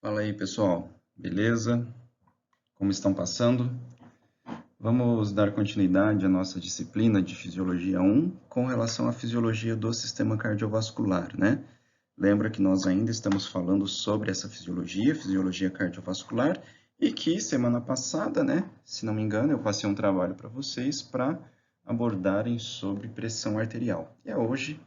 Fala aí, pessoal. Beleza? Como estão passando? Vamos dar continuidade à nossa disciplina de Fisiologia 1 com relação à fisiologia do sistema cardiovascular, né? Lembra que nós ainda estamos falando sobre essa fisiologia cardiovascular, e que semana passada, né, se não me engano, eu passei um trabalho para vocês para abordarem sobre pressão arterial. E hoje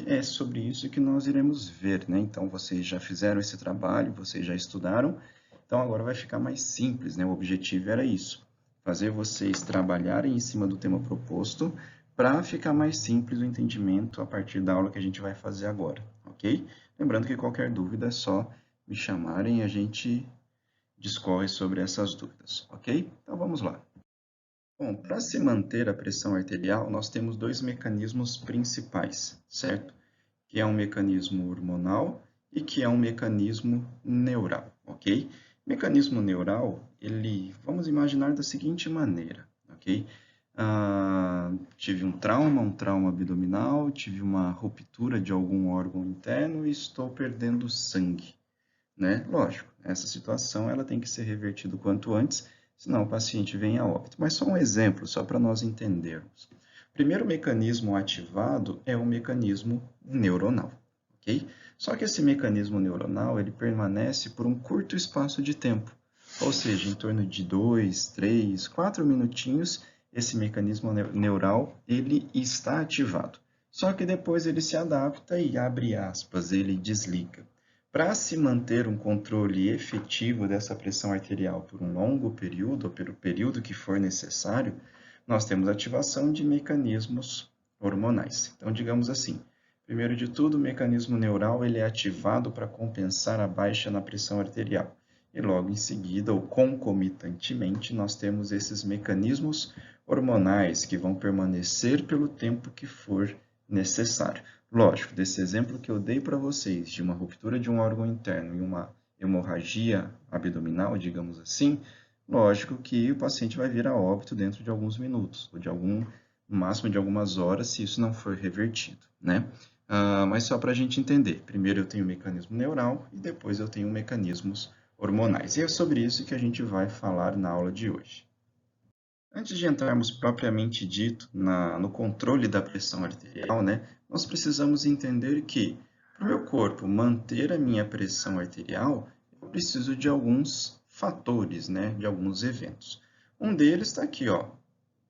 é sobre isso que nós iremos ver, né? Então, vocês já fizeram esse trabalho, vocês já estudaram, então agora vai ficar mais simples, né? O objetivo era isso, fazer vocês trabalharem em cima do tema proposto para ficar mais simples o entendimento a partir da aula que a gente vai fazer agora, ok? Lembrando que qualquer dúvida é só me chamarem e a gente discorre sobre essas dúvidas, ok? Então vamos lá. Bom, para se manter a pressão arterial, nós temos dois mecanismos principais, certo? Que é um mecanismo hormonal e que é um mecanismo neural, ok? Mecanismo neural, vamos imaginar da seguinte maneira, ok? Tive um trauma abdominal, tive uma ruptura de algum órgão interno e estou perdendo sangue, né? Lógico, essa situação ela tem que ser revertida o quanto antes, senão o paciente vem a óbito. Mas só um exemplo, só para nós entendermos. O primeiro mecanismo ativado é o mecanismo neuronal, ok? Só que esse mecanismo neuronal, ele permanece por um curto espaço de tempo, ou seja, em torno de 2, 3, 4 minutinhos, esse mecanismo neural, ele está ativado. Só que depois ele se adapta e, abre aspas, ele desliga. Para se manter um controle efetivo dessa pressão arterial por um longo período, ou pelo período que for necessário, nós temos ativação de mecanismos hormonais. Então, digamos assim, primeiro de tudo, o mecanismo neural ele é ativado para compensar a baixa na pressão arterial. E logo em seguida, ou concomitantemente, nós temos esses mecanismos hormonais que vão permanecer pelo tempo que for necessário. Lógico, desse exemplo que eu dei para vocês, de uma ruptura de um órgão interno e uma hemorragia abdominal, digamos assim, lógico que o paciente vai vir a óbito dentro de alguns minutos, ou no máximo de algumas horas, se isso não for revertido, né? Mas só para a gente entender, primeiro eu tenho o mecanismo neural e depois eu tenho mecanismos hormonais. E é sobre isso que a gente vai falar na aula de hoje. Antes de entrarmos propriamente dito no controle da pressão arterial, né, nós precisamos entender que, para o meu corpo manter a minha pressão arterial, eu preciso de alguns fatores, né, de alguns eventos. Um deles está aqui, ó.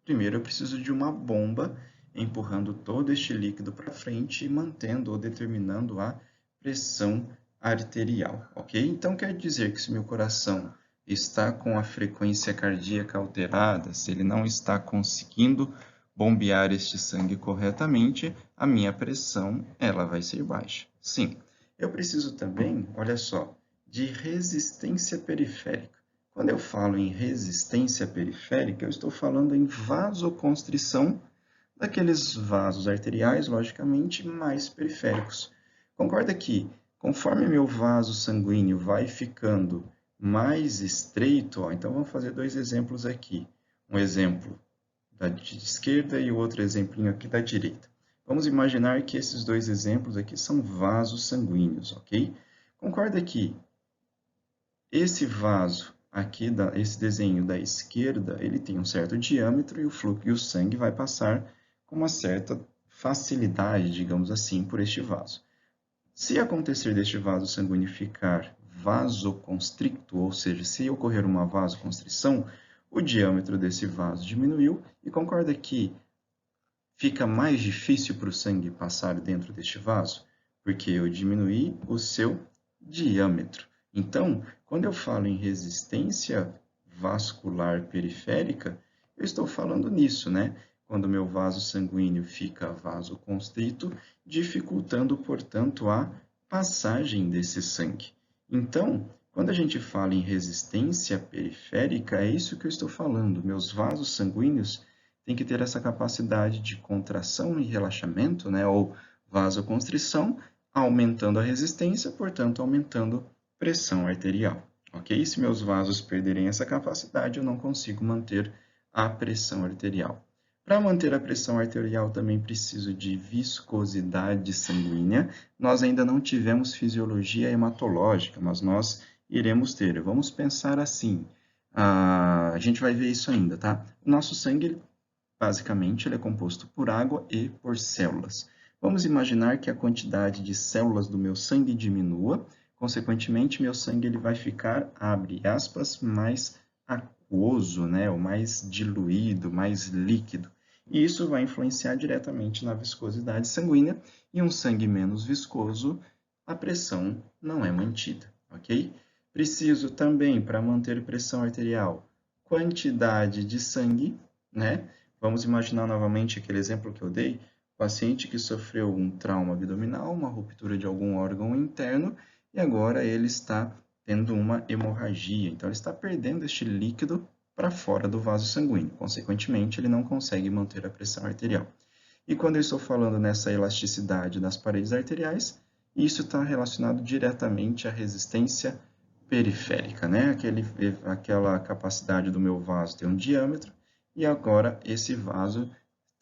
Primeiro, eu preciso de uma bomba empurrando todo este líquido para frente e mantendo ou determinando a pressão arterial, ok? Então, quer dizer que se meu coração está com a frequência cardíaca alterada, se ele não está conseguindo bombear este sangue corretamente, a minha pressão ela vai ser baixa. Sim, eu preciso também, olha só, de resistência periférica. Quando eu falo em resistência periférica, eu estou falando em vasoconstrição daqueles vasos arteriais, logicamente, mais periféricos. Concorda que, conforme meu vaso sanguíneo vai ficando mais estreito, ó, então vamos fazer dois exemplos aqui. Um exemplo da esquerda e o outro exemplinho aqui da direita. Vamos imaginar que esses dois exemplos aqui são vasos sanguíneos, ok? Concorda que esse vaso aqui, esse desenho da esquerda, ele tem um certo diâmetro e o fluxo e o sangue vai passar com uma certa facilidade, digamos assim, por este vaso. Se acontecer deste vaso sanguíneo ficar vasoconstricto, ou seja, se ocorrer uma vasoconstrição, o diâmetro desse vaso diminuiu e concorda que fica mais difícil para o sangue passar dentro deste vaso, porque eu diminuí o seu diâmetro. Então, quando eu falo em resistência vascular periférica, eu estou falando nisso, né? Quando meu vaso sanguíneo fica vasoconstrito, dificultando, portanto, a passagem desse sangue. Então, quando a gente fala em resistência periférica, é isso que eu estou falando. Meus vasos sanguíneos têm que ter essa capacidade de contração e relaxamento, né? Ou vasoconstrição, aumentando a resistência, portanto, aumentando pressão arterial, ok? Se meus vasos perderem essa capacidade, eu não consigo manter a pressão arterial. Para manter a pressão arterial, também preciso de viscosidade sanguínea. Nós ainda não tivemos fisiologia hematológica, mas nós iremos ter? Vamos pensar assim, a gente vai ver isso ainda, tá? O nosso sangue, basicamente, ele é composto por água e por células. Vamos imaginar que a quantidade de células do meu sangue diminua, consequentemente, meu sangue ele vai ficar, abre aspas, mais aquoso, né? Ou mais diluído, mais líquido. E isso vai influenciar diretamente na viscosidade sanguínea, e um sangue menos viscoso, a pressão não é mantida, ok? Preciso também, para manter pressão arterial, quantidade de sangue, né? Vamos imaginar novamente aquele exemplo que eu dei, paciente que sofreu um trauma abdominal, uma ruptura de algum órgão interno, e agora ele está tendo uma hemorragia. Então, ele está perdendo este líquido para fora do vaso sanguíneo. Consequentemente, ele não consegue manter a pressão arterial. E quando eu estou falando nessa elasticidade das paredes arteriais, isso está relacionado diretamente à resistência periférica, né? Aquela capacidade do meu vaso ter um diâmetro, e agora esse vaso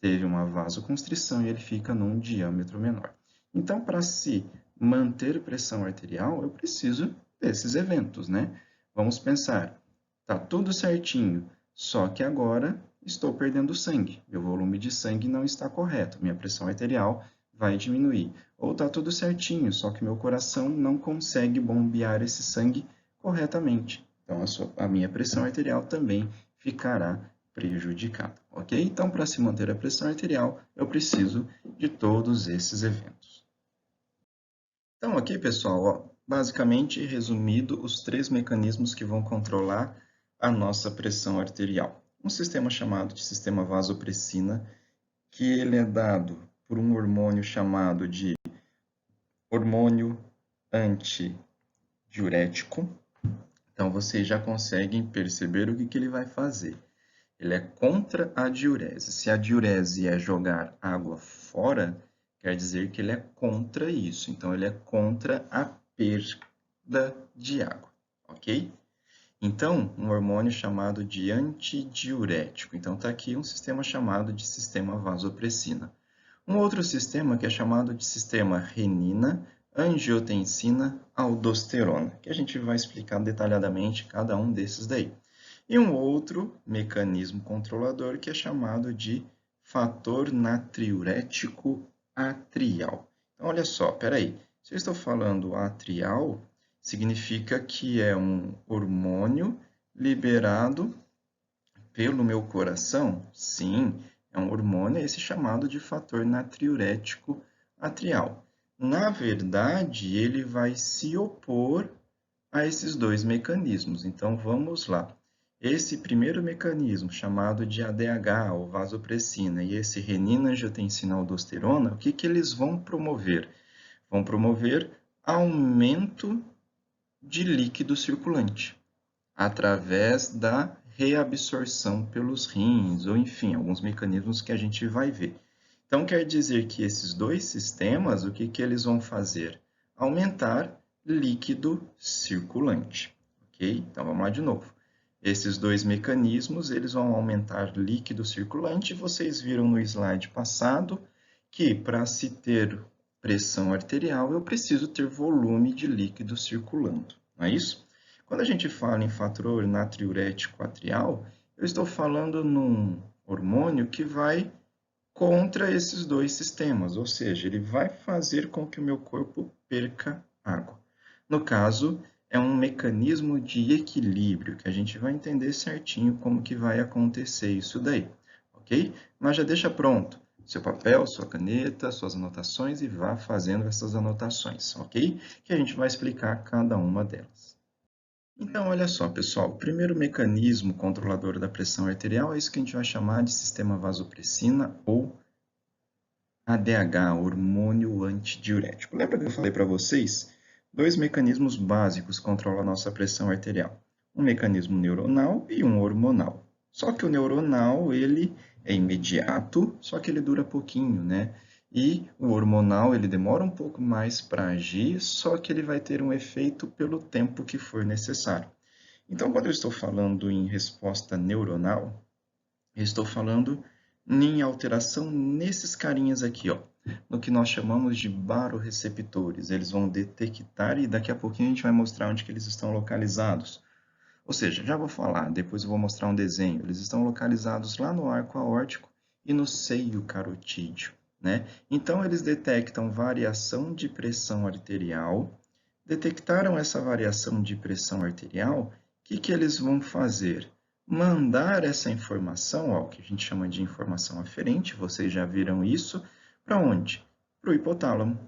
teve uma vasoconstrição e ele fica num diâmetro menor. Então, para se manter pressão arterial, eu preciso desses eventos, né? Vamos pensar, tá tudo certinho, só que agora estou perdendo sangue, meu volume de sangue não está correto, minha pressão arterial vai diminuir. Ou está tudo certinho, só que meu coração não consegue bombear esse sangue corretamente. Então, a minha pressão arterial também ficará prejudicada, ok? Então, para se manter a pressão arterial, eu preciso de todos esses eventos. Então, aqui, pessoal, ó, basicamente resumido os 3 mecanismos que vão controlar a nossa pressão arterial. Um sistema chamado de sistema vasopressina, que ele é dado por um hormônio chamado de hormônio antidiurético. Então, vocês já conseguem perceber o que ele vai fazer. Ele é contra a diurese. Se a diurese é jogar água fora, quer dizer que ele é contra isso. Então, ele é contra a perda de água, ok? Então, um hormônio chamado de antidiurético. Então, está aqui um sistema chamado de sistema vasopressina. Um outro sistema que é chamado de sistema renina, angiotensina, aldosterona, que a gente vai explicar detalhadamente cada um desses daí. E um outro mecanismo controlador que é chamado de fator natriurético atrial. Então, olha só, peraí, se eu estou falando atrial, significa que é um hormônio liberado pelo meu coração? Sim, é um hormônio esse chamado de fator natriurético atrial. Na verdade, ele vai se opor a esses 2 mecanismos. Então, vamos lá. Esse primeiro mecanismo, chamado de ADH, ou vasopressina, e esse renina-angiotensina-aldosterona, o que eles vão promover? Vão promover aumento de líquido circulante, através da reabsorção pelos rins, ou enfim, alguns mecanismos que a gente vai ver. Então, quer dizer que esses 2 sistemas, o que eles vão fazer? Aumentar líquido circulante, ok? Então, vamos lá de novo. Esses 2 mecanismos, eles vão aumentar líquido circulante. Vocês viram no slide passado que, para se ter pressão arterial, eu preciso ter volume de líquido circulando, não é isso? Quando a gente fala em fator natriurético atrial, eu estou falando num hormônio que vai contra esses 2 sistemas, ou seja, ele vai fazer com que o meu corpo perca água. No caso, é um mecanismo de equilíbrio, que a gente vai entender certinho como que vai acontecer isso daí, ok? Mas já deixa pronto seu papel, sua caneta, suas anotações e vá fazendo essas anotações, ok? Que a gente vai explicar cada uma delas. Então, olha só, pessoal, o primeiro mecanismo controlador da pressão arterial é isso que a gente vai chamar de sistema vasopressina ou ADH, hormônio antidiurético. Lembra que eu falei para vocês? 2 mecanismos básicos controlam a nossa pressão arterial. Um mecanismo neuronal e um hormonal. Só que o neuronal, ele é imediato, só que ele dura pouquinho, né? E o hormonal, ele demora um pouco mais para agir, só que ele vai ter um efeito pelo tempo que for necessário. Então, quando eu estou falando em resposta neuronal, eu estou falando em alteração nesses carinhas aqui, ó. no que nós chamamos de barorreceptores. Eles vão detectar e daqui a pouquinho a gente vai mostrar onde que eles estão localizados. Ou seja, já vou falar, depois eu vou mostrar um desenho. Eles estão localizados lá no arco aórtico e no seio carotídeo, né? Então, eles detectam variação de pressão arterial. Detectaram essa variação de pressão arterial, o que eles vão fazer? Mandar essa informação, ó, que a gente chama de informação aferente, vocês já viram isso, para onde? Para o hipotálamo.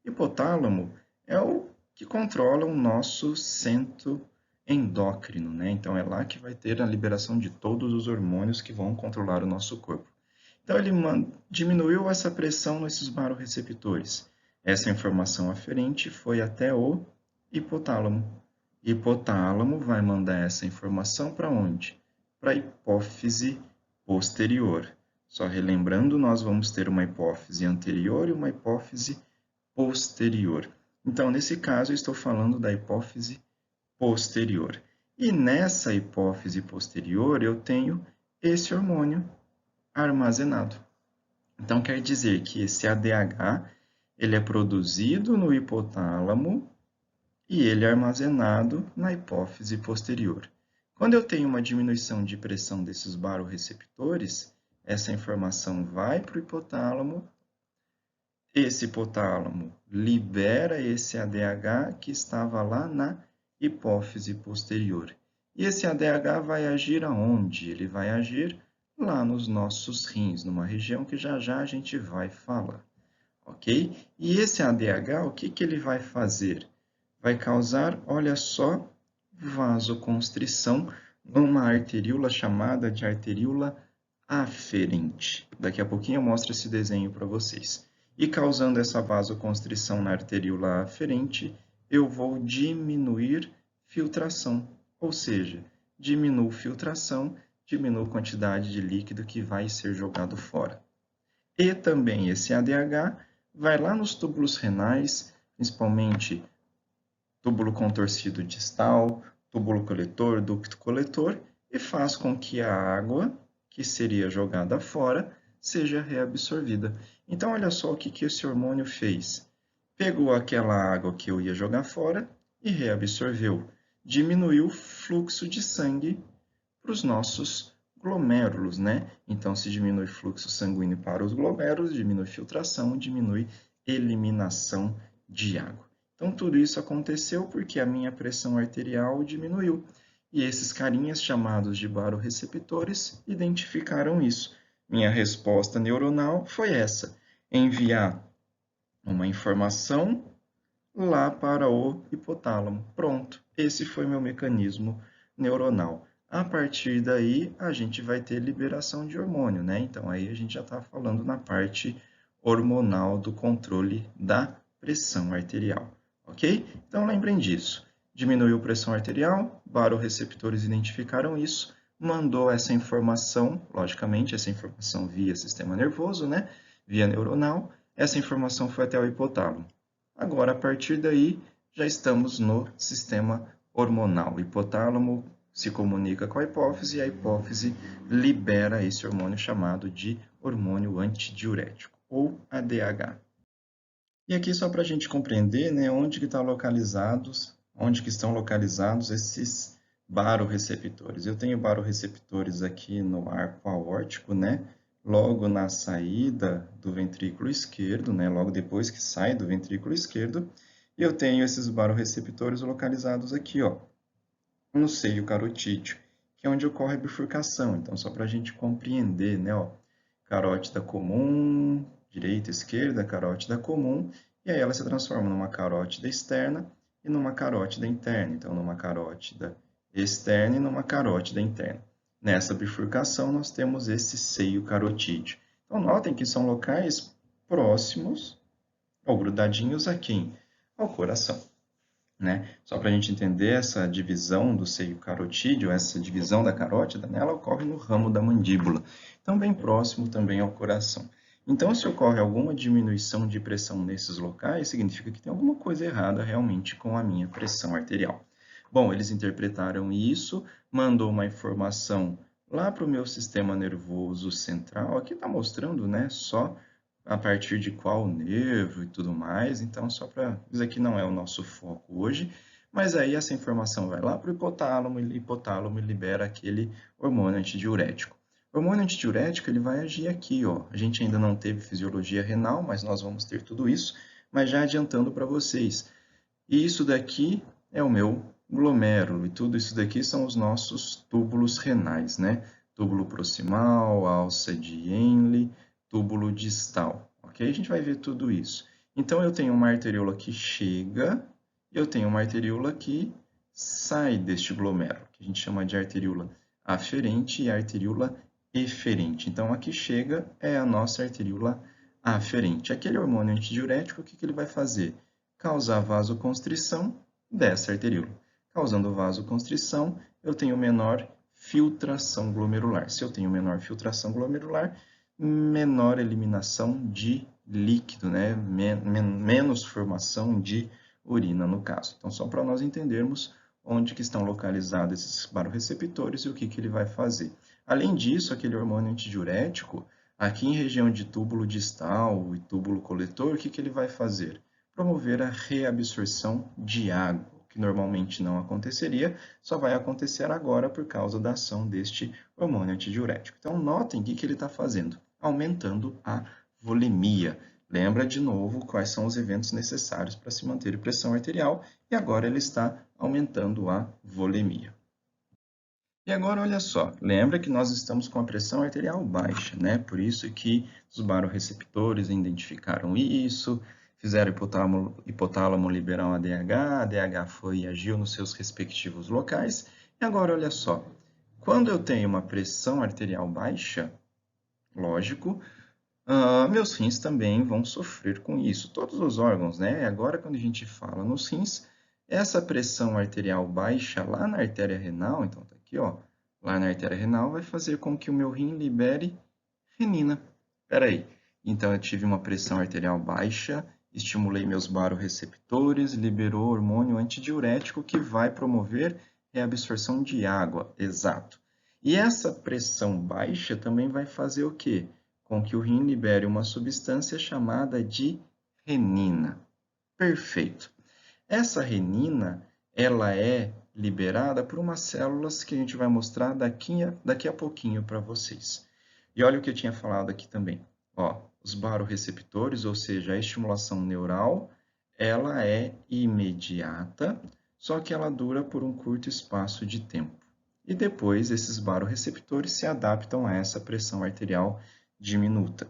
Hipotálamo é o que controla o nosso centro endócrino, né? Então é lá que vai ter a liberação de todos os hormônios que vão controlar o nosso corpo. Então ele diminuiu essa pressão nesses barorreceptores. Essa informação aferente foi até o hipotálamo. Hipotálamo vai mandar essa informação para onde? Para a hipófise posterior. Só relembrando, nós vamos ter uma hipófise anterior e uma hipófise posterior. Então, nesse caso, eu estou falando da hipófise posterior. E nessa hipófise posterior, eu tenho esse hormônio armazenado. Então, quer dizer que esse ADH ele é produzido no hipotálamo e ele é armazenado na hipófise posterior. Quando eu tenho uma diminuição de pressão desses barorreceptores, essa informação vai para o hipotálamo. Esse hipotálamo libera esse ADH que estava lá na hipófise posterior. E esse ADH vai agir aonde? Ele vai agir lá nos nossos rins, numa região que já já a gente vai falar, ok? E esse ADH, o que ele vai fazer? Vai causar, olha só, vasoconstrição numa arteríola chamada de arteríola aferente. Daqui a pouquinho eu mostro esse desenho para vocês. E causando essa vasoconstrição na arteríola aferente, eu vou diminuir filtração, ou seja, diminuo filtração, diminuo a quantidade de líquido que vai ser jogado fora. E também esse ADH vai lá nos túbulos renais, principalmente túbulo contorcido distal, túbulo coletor, ducto coletor, e faz com que a água que seria jogada fora seja reabsorvida. Então, olha só o que esse hormônio fez. Pegou aquela água que eu ia jogar fora e reabsorveu. Diminuiu o fluxo de sangue para os nossos glomérulos, né? Então, se diminui fluxo sanguíneo para os glomérulos, diminui filtração, diminui eliminação de água. Então, tudo isso aconteceu porque a minha pressão arterial diminuiu. E esses carinhas chamados de barorreceptores identificaram isso. Minha resposta neuronal foi essa: enviar uma informação lá para o hipotálamo. Pronto, esse foi meu mecanismo neuronal. A partir daí, a gente vai ter liberação de hormônio, né? Então, aí a gente já está falando na parte hormonal do controle da pressão arterial, ok? Então, lembrem disso. Diminuiu a pressão arterial, barorreceptores identificaram isso, mandou essa informação, logicamente, essa informação via sistema nervoso, né? Via neuronal, essa informação foi até o hipotálamo. Agora, a partir daí, já estamos no sistema hormonal. O hipotálamo se comunica com a hipófise e a hipófise libera esse hormônio chamado de hormônio antidiurético, ou ADH. E aqui só para a gente compreender, né, onde que estão localizados esses barorreceptores. Eu tenho barorreceptores aqui no arco aórtico, né, logo na saída do ventrículo esquerdo, né, logo depois que sai do ventrículo esquerdo, e eu tenho esses barorreceptores localizados aqui, ó, no seio carotídeo, que é onde ocorre a bifurcação. Então, só para a gente compreender, né, ó, carótida comum, direita, esquerda, carótida comum, e aí ela se transforma numa carótida externa e numa carótida interna. Então, numa carótida externa e numa carótida interna. Nessa bifurcação, nós temos esse seio carotídeo. Então, notem que são locais próximos ou grudadinhos aqui ao coração, né? Só para a gente entender, essa divisão do seio carotídeo, essa divisão da carótida, né, ela ocorre no ramo da mandíbula. Então, bem próximo também ao coração. Então, se ocorre alguma diminuição de pressão nesses locais, significa que tem alguma coisa errada realmente com a minha pressão arterial. Bom, eles interpretaram isso, mandou uma informação lá para o meu sistema nervoso central. Aqui está mostrando, né, só a partir de qual nervo e tudo mais. Então, só para... Isso aqui não é o nosso foco hoje, mas aí essa informação vai lá para o hipotálamo, e o hipotálamo libera aquele hormônio antidiurético. O hormônio antidiurético ele vai agir aqui, ó. A gente ainda não teve fisiologia renal, mas nós vamos ter tudo isso, mas já adiantando para vocês. E isso daqui é o meu glomérulo, e tudo isso daqui são os nossos túbulos renais, né? Túbulo proximal, alça de Henle, túbulo distal, ok? A gente vai ver tudo isso. Então, eu tenho uma arteríola que chega, e eu tenho uma arteríola que sai deste glomérulo, que a gente chama de arteríola aferente e arteríola eferente. Então, a que chega é a nossa arteríola aferente. Aquele hormônio antidiurético, o que ele vai fazer? Causar vasoconstrição dessa arteríola. Causando vasoconstrição, eu tenho menor filtração glomerular. Se eu tenho menor filtração glomerular, menor eliminação de líquido, né? Menos formação de urina, no caso. Então, só para nós entendermos onde que estão localizados esses baroreceptores e o que ele vai fazer. Além disso, aquele hormônio antidiurético, aqui em região de túbulo distal e túbulo coletor, o que ele vai fazer? Promover a reabsorção de água, que normalmente não aconteceria, só vai acontecer agora por causa da ação deste hormônio antidiurético. Então, notem o que ele está fazendo, aumentando a volemia. Lembra de novo quais são os eventos necessários para se manter pressão arterial, e agora ele está aumentando a volemia. E agora, olha só, lembra que nós estamos com a pressão arterial baixa, né? Por isso que os baroreceptores identificaram isso, fizeram hipotálamo liberar um ADH, a ADH foi e agiu nos seus respectivos locais. E agora, olha só, quando eu tenho uma pressão arterial baixa, lógico, meus rins também vão sofrer com isso. Todos os órgãos, né? Agora, quando a gente fala nos rins, essa pressão arterial baixa lá na artéria renal, então tá aqui, ó, lá na artéria renal, vai fazer com que o meu rim libere renina. Espera aí. Então, eu tive uma pressão arterial baixa, estimulei meus baroreceptores, liberou hormônio antidiurético que vai promover reabsorção de água. Exato. E essa pressão baixa também vai fazer o quê? Com que o rim libere uma substância chamada de renina. Perfeito. Essa renina, ela é liberada por umas células que a gente vai mostrar daqui a pouquinho para vocês. E olha o que eu tinha falado aqui também. Ó, os baroreceptores, ou seja, a estimulação neural, ela é imediata, só que ela dura por um curto espaço de tempo. E depois, esses baroreceptores se adaptam a essa pressão arterial diminuta.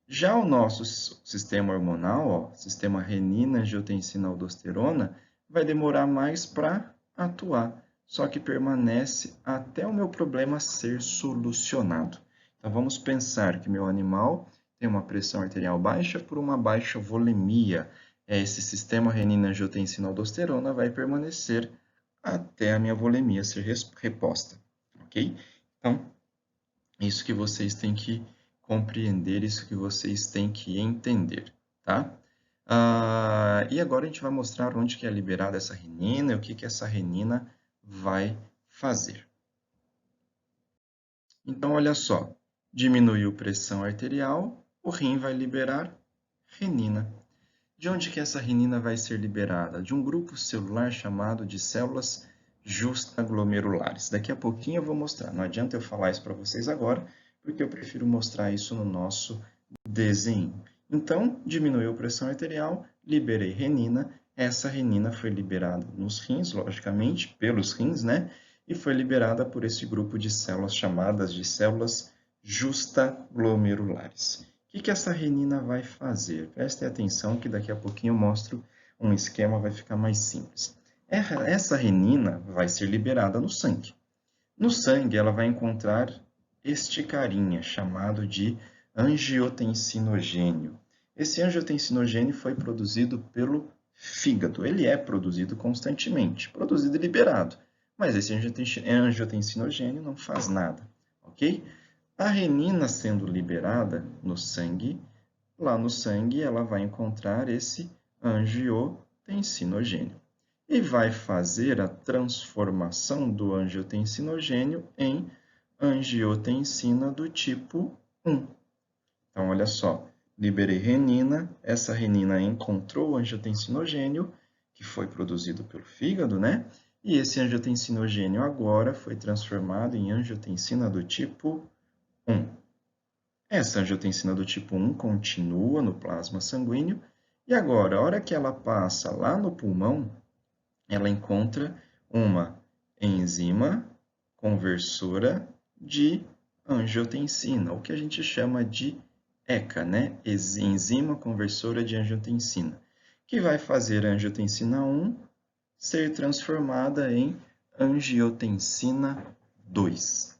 Já o nosso sistema hormonal, ó, sistema renina, angiotensina, aldosterona, vai demorar mais para atuar, só que permanece até o meu problema ser solucionado. Então, vamos pensar que meu animal tem uma pressão arterial baixa por uma baixa volemia. Esse sistema renina, angiotensina, aldosterona vai permanecer até a minha volemia ser reposta, ok? Então, isso que vocês têm que compreender, isso que vocês têm que entender, tá? E agora a gente vai mostrar onde que é liberada essa renina e o que que essa renina vai fazer. Então, olha só, diminuiu a pressão arterial, o rim vai liberar renina. De onde que essa renina vai ser liberada? De um grupo celular chamado de células justaglomerulares. Daqui a pouquinho eu vou mostrar, não adianta eu falar isso para vocês agora, porque eu prefiro mostrar isso no nosso desenho. Então, diminuiu a pressão arterial, liberei renina, essa renina foi liberada nos rins, logicamente, pelos rins, né? E foi liberada por esse grupo de células chamadas de células justaglomerulares. O que essa renina vai fazer? Prestem atenção que daqui a pouquinho eu mostro um esquema, vai ficar mais simples. Essa renina vai ser liberada no sangue. No sangue, ela vai encontrar este carinha, chamado de angiotensinogênio. Esse angiotensinogênio foi produzido pelo fígado. Ele é produzido constantemente, produzido e liberado. Mas esse angiotensinogênio não faz nada, ok? A renina sendo liberada no sangue, lá no sangue ela vai encontrar esse angiotensinogênio e vai fazer a transformação do angiotensinogênio em angiotensina do tipo 1. Então, olha só, liberei renina, essa renina encontrou o angiotensinogênio, que foi produzido pelo fígado, né? E esse angiotensinogênio agora foi transformado em angiotensina do tipo 1. Essa angiotensina do tipo 1 continua no plasma sanguíneo, e agora, a hora que ela passa lá no pulmão, ela encontra uma enzima conversora de angiotensina, o que a gente chama de ECA, né? Enzima conversora de angiotensina, que vai fazer a angiotensina 1 ser transformada em angiotensina 2.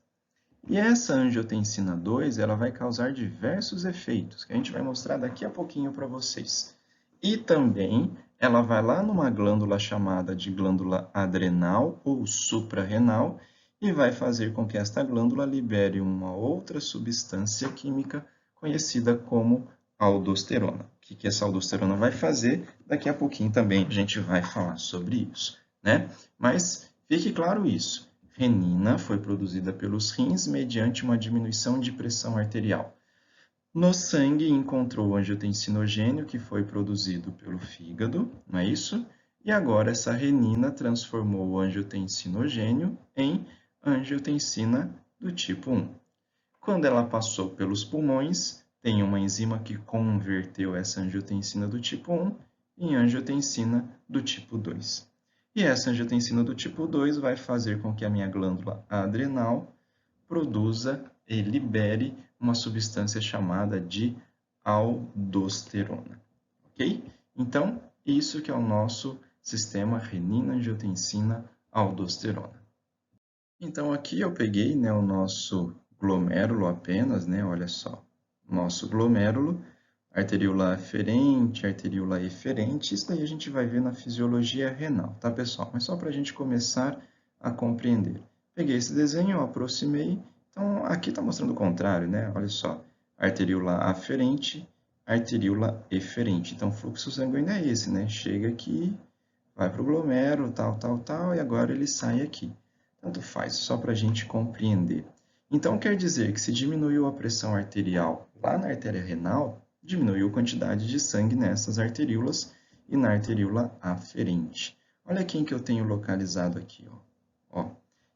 E essa angiotensina 2, ela vai causar diversos efeitos, que a gente vai mostrar daqui a pouquinho para vocês. E também ela vai lá numa glândula chamada de glândula adrenal ou suprarrenal e vai fazer com que esta glândula libere uma outra substância química conhecida como aldosterona. O que essa aldosterona vai fazer? Daqui a pouquinho também a gente vai falar sobre isso, né? Mas fique claro isso. Renina foi produzida pelos rins mediante uma diminuição de pressão arterial. No sangue encontrou o angiotensinogênio que foi produzido pelo fígado, não é isso? E agora essa renina transformou o angiotensinogênio em angiotensina do tipo 1. Quando ela passou pelos pulmões, tem uma enzima que converteu essa angiotensina do tipo 1 em angiotensina do tipo 2. E essa angiotensina do tipo 2 vai fazer com que a minha glândula adrenal produza e libere uma substância chamada de aldosterona. Ok? Então, isso que é o nosso sistema renina-angiotensina-aldosterona. Então, aqui eu peguei, né, o nosso glomérulo apenas, né? Olha só, nosso glomérulo, arteríola aferente, arteríola eferente, isso daí a gente vai ver na fisiologia renal, tá, pessoal? Mas só para a gente começar a compreender. Peguei esse desenho, eu aproximei, então aqui está mostrando o contrário, né? Olha só, arteríola aferente, arteríola eferente. Então, o fluxo sanguíneo é esse, né? Chega aqui, vai para o glomérulo, tal, e agora ele sai aqui. Tanto faz, só para a gente compreender. Então, quer dizer que se diminuiu a pressão arterial lá na artéria renal, diminuiu a quantidade de sangue nessas arteríolas e na arteríola aferente. Olha quem que eu tenho localizado aqui, ó.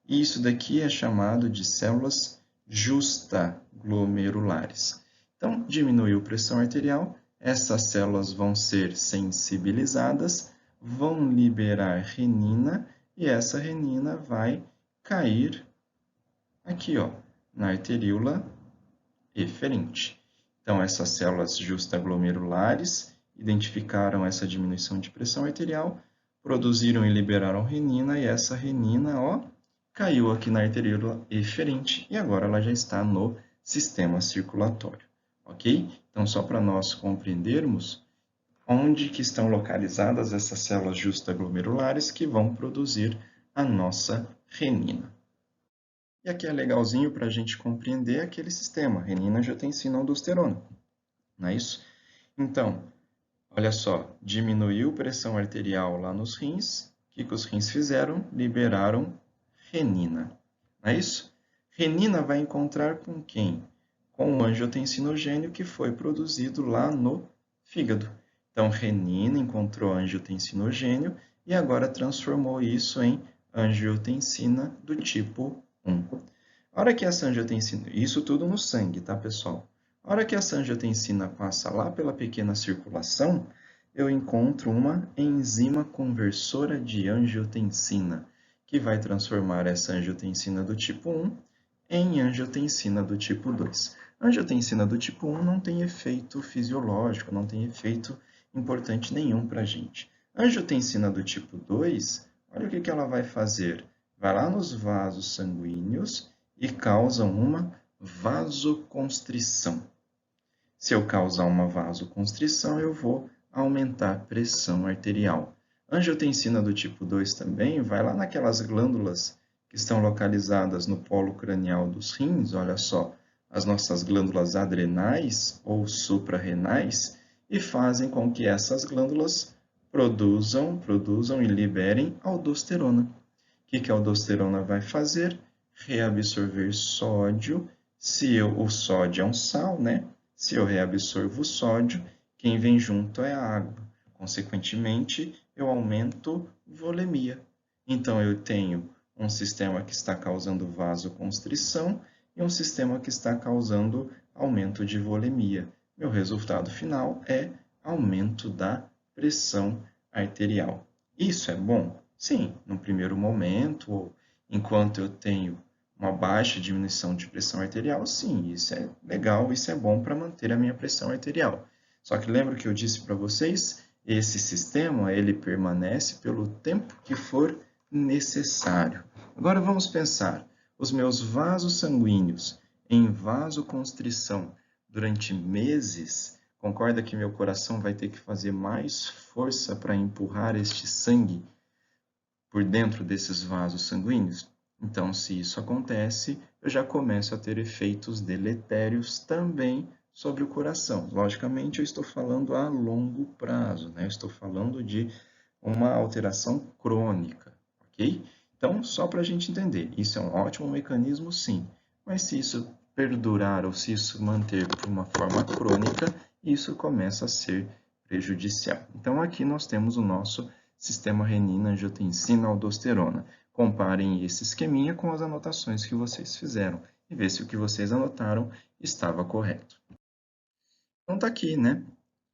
E isso daqui é chamado de células justaglomerulares. Então, diminuiu a pressão arterial, essas células vão ser sensibilizadas, vão liberar renina, e essa renina vai cair aqui, ó, na arteríola eferente. Então, essas células justaglomerulares identificaram essa diminuição de pressão arterial, produziram e liberaram renina, e essa renina, ó, caiu aqui na arteríola eferente, e agora ela já está no sistema circulatório, ok? Então, só para nós compreendermos onde que estão localizadas essas células justaglomerulares que vão produzir a nossa renina. E aqui é legalzinho para a gente compreender aquele sistema, renina, angiotensina, aldosterona, não é isso? Então, olha só, diminuiu a pressão arterial lá nos rins, o que os rins fizeram? Liberaram renina, não é isso? Renina vai encontrar com quem? Com o angiotensinogênio que foi produzido lá no fígado. Então, renina encontrou angiotensinogênio e agora transformou isso em angiotensina do tipo 1. A hora que essa angiotensina, isso tudo no sangue, tá, pessoal? A hora que essa angiotensina passa lá pela pequena circulação, eu encontro uma enzima conversora de angiotensina, que vai transformar essa angiotensina do tipo 1 em angiotensina do tipo 2. A angiotensina do tipo 1 não tem efeito fisiológico, não tem efeito importante nenhum para a gente. A angiotensina do tipo 2, olha o que ela vai fazer. Vai lá nos vasos sanguíneos e causa uma vasoconstrição. Se eu causar uma vasoconstrição, eu vou aumentar a pressão arterial. A angiotensina do tipo 2 também vai lá naquelas glândulas que estão localizadas no polo cranial dos rins, olha só, as nossas glândulas adrenais ou suprarrenais, e fazem com que essas glândulas produzam e liberem aldosterona. O que a aldosterona vai fazer? Reabsorver sódio. Se o sódio é um sal, né? Se eu reabsorvo o sódio, quem vem junto é a água. Consequentemente, eu aumento volemia. Então, eu tenho um sistema que está causando vasoconstrição e um sistema que está causando aumento de volemia. Meu resultado final é aumento da pressão arterial. Isso é bom? Sim, no primeiro momento, ou enquanto eu tenho uma baixa diminuição de pressão arterial, sim, isso é legal, isso é bom para manter a minha pressão arterial. Só que lembra que eu disse para vocês, esse sistema ele permanece pelo tempo que for necessário. Agora vamos pensar, os meus vasos sanguíneos em vasoconstrição durante meses, concorda que meu coração vai ter que fazer mais força para empurrar este sangue por dentro desses vasos sanguíneos? Então, se isso acontece, eu já começo a ter efeitos deletérios também sobre o coração. Logicamente, eu estou falando a longo prazo, né? Eu estou falando de uma alteração crônica, ok? Então, só para a gente entender, isso é um ótimo mecanismo, sim, mas se isso perdurar ou se isso manter por uma forma crônica, isso começa a ser prejudicial. Então, aqui nós temos o nosso sistema renina-angiotensina-aldosterona. Comparem esse esqueminha com as anotações que vocês fizeram e ver se o que vocês anotaram estava correto. Então, está aqui, né?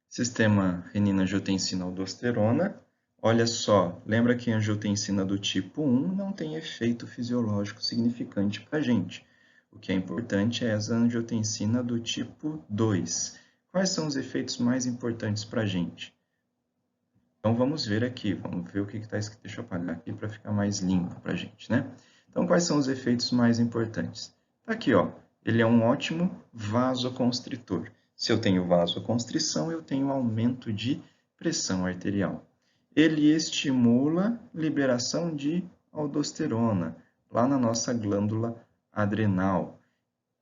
Sistema renina-angiotensina-aldosterona. Olha só, lembra que a angiotensina do tipo 1 não tem efeito fisiológico significante para a gente. O que é importante é a angiotensina do tipo 2. Quais são os efeitos mais importantes para a gente? Então, vamos ver aqui, vamos ver o que está escrito. Deixa eu apagar aqui para ficar mais limpo para a gente, né? Então, quais são os efeitos mais importantes? Está aqui, ó. Ele é um ótimo vasoconstritor. Se eu tenho vasoconstrição, eu tenho aumento de pressão arterial. Ele estimula liberação de aldosterona, lá na nossa glândula adrenal.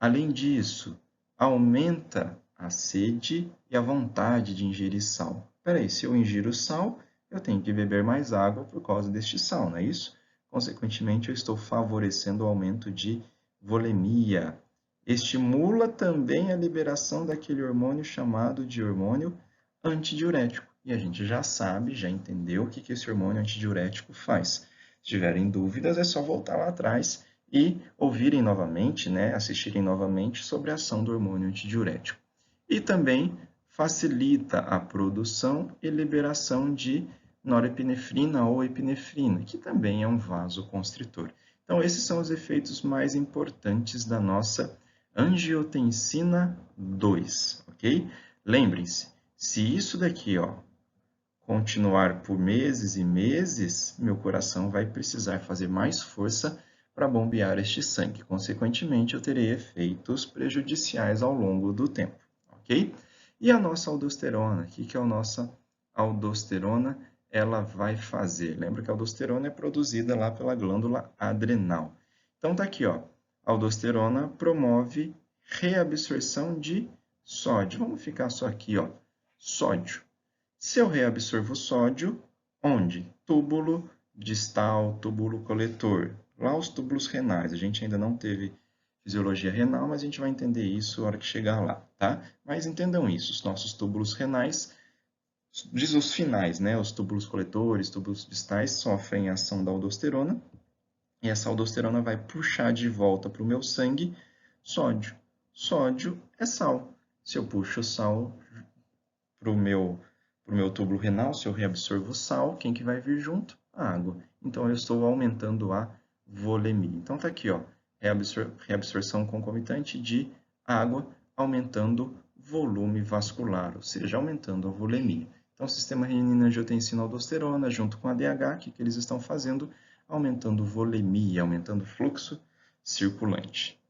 Além disso, aumenta a sede e a vontade de ingerir sal. Peraí, se eu ingiro sal, eu tenho que beber mais água por causa deste sal, não é isso? Consequentemente, eu estou favorecendo o aumento de volemia. Estimula também a liberação daquele hormônio chamado de hormônio antidiurético. E a gente já sabe, já entendeu o que esse hormônio antidiurético faz. Se tiverem dúvidas, é só voltar lá atrás e ouvirem novamente, né, assistirem novamente sobre a ação do hormônio antidiurético. E também facilita a produção e liberação de norepinefrina ou epinefrina, que também é um vasoconstritor. Então, esses são os efeitos mais importantes da nossa angiotensina 2, ok? Lembrem-se, se isso daqui, ó, continuar por meses e meses, meu coração vai precisar fazer mais força para bombear este sangue. Consequentemente, eu terei efeitos prejudiciais ao longo do tempo, ok? E a nossa aldosterona, o que é a nossa aldosterona? Ela vai fazer. Lembra que a aldosterona é produzida lá pela glândula adrenal. Então, tá aqui, ó. A aldosterona promove reabsorção de sódio. Vamos ficar só aqui, ó. Sódio. Se eu reabsorvo sódio, onde? Túbulo distal, túbulo coletor. Lá os túbulos renais. A gente ainda não teve fisiologia renal, mas a gente vai entender isso na hora que chegar lá, tá? Mas entendam isso, os nossos túbulos renais, diz os finais, né? Os túbulos coletores, túbulos distais sofrem a ação da aldosterona e essa aldosterona vai puxar de volta para o meu sangue sódio. Sódio é sal. Se eu puxo sal para o meu túbulo renal, se eu reabsorvo sal, quem que vai vir junto? A água. Então, eu estou aumentando a volemia. Então, está aqui, ó, reabsorção concomitante de água, aumentando volume vascular, ou seja, aumentando a volemia. Então, o sistema renina-angiotensina-aldosterona, junto com a ADH, o que eles estão fazendo? Aumentando volemia, aumentando fluxo circulante.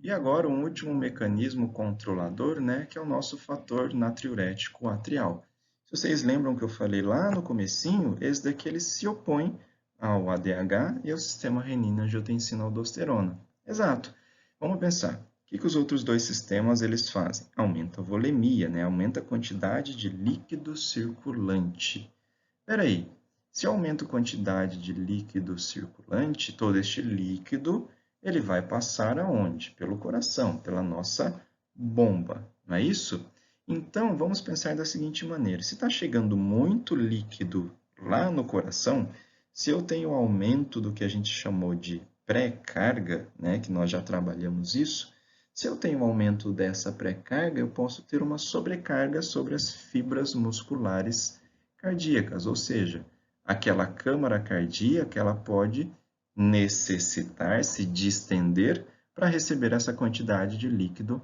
E agora, um último mecanismo controlador, né, que é o nosso fator natriurético atrial. Se vocês lembram que eu falei lá no comecinho, esse daqui ele se opõe ao ADH e ao sistema renina-angiotensina-aldosterona. Exato. Vamos pensar. O que os outros dois sistemas eles fazem? Aumenta a volemia, né? Aumenta a quantidade de líquido circulante. Espera aí, se eu aumento a quantidade de líquido circulante, todo este líquido ele vai passar aonde? Pelo coração, pela nossa bomba. não é isso? Então, vamos pensar da seguinte maneira. Se está chegando muito líquido lá no coração, se eu tenho aumento do que a gente chamou de pré-carga, né, que nós já trabalhamos isso, se eu tenho um aumento dessa pré-carga, eu posso ter uma sobrecarga sobre as fibras musculares cardíacas, ou seja, aquela câmara cardíaca ela pode necessitar se distender para receber essa quantidade de líquido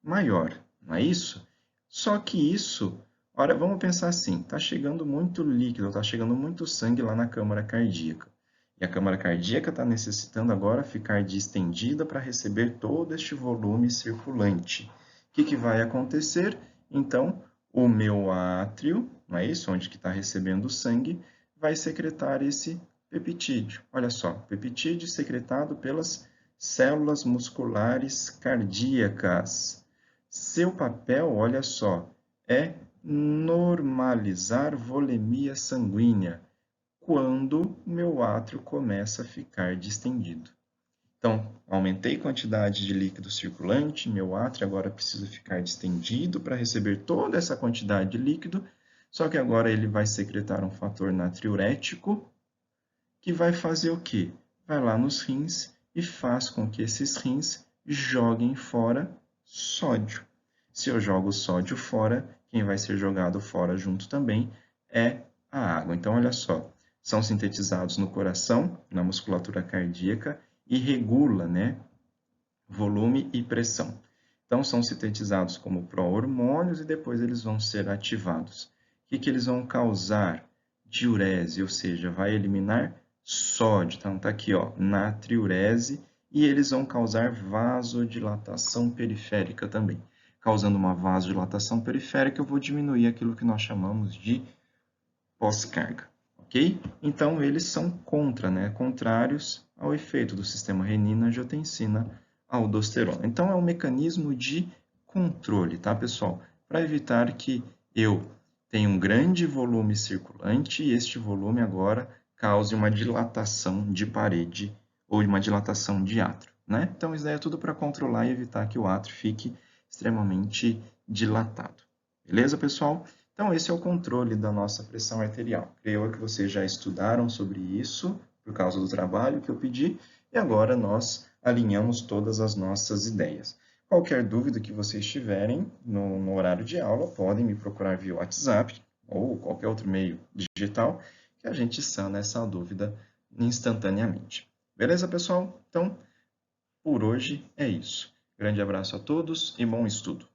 maior, não é isso? Só que isso, ora, vamos pensar assim, está chegando muito líquido, está chegando muito sangue lá na câmara cardíaca. E a câmara cardíaca está necessitando agora ficar distendida para receber todo este volume circulante. O que vai acontecer? Então, o meu átrio, não é isso? Onde que está recebendo o sangue, vai secretar esse peptídeo. Olha só, peptídeo secretado pelas células musculares cardíacas. Seu papel, olha só, é normalizar volemia sanguínea quando o meu átrio começa a ficar distendido. Então, aumentei a quantidade de líquido circulante, meu átrio agora precisa ficar distendido para receber toda essa quantidade de líquido, só que agora ele vai secretar um fator natriurético que vai fazer o quê? Vai lá nos rins e faz com que esses rins joguem fora sódio. Se eu jogo sódio fora, quem vai ser jogado fora junto também é a água. Então, olha só, são sintetizados no coração, na musculatura cardíaca, e regula, né, volume e pressão. Então, são sintetizados como pró-hormônios e depois eles vão ser ativados. O que eles vão causar? Diurese, ou seja, vai eliminar sódio. Então, está aqui, ó, natriurese, e eles vão causar vasodilatação periférica também. Causando uma vasodilatação periférica, eu vou diminuir aquilo que nós chamamos de pós-carga, ok? Então, eles são contrários ao efeito do sistema renina-angiotensina-aldosterona. Então, é um mecanismo de controle, tá, pessoal? Para evitar que eu tenha um grande volume circulante e este volume agora cause uma dilatação de parede ou uma dilatação de átrio, né? Então, isso daí é tudo para controlar e evitar que o átrio fique extremamente dilatado. Beleza, pessoal? Então, esse é o controle da nossa pressão arterial. Creio que vocês já estudaram sobre isso, por causa do trabalho que eu pedi, e agora nós alinhamos todas as nossas ideias. Qualquer dúvida que vocês tiverem no horário de aula, podem me procurar via WhatsApp ou qualquer outro meio digital, que a gente sana essa dúvida instantaneamente. Beleza, pessoal? Então, por hoje é isso. Grande abraço a todos e bom estudo!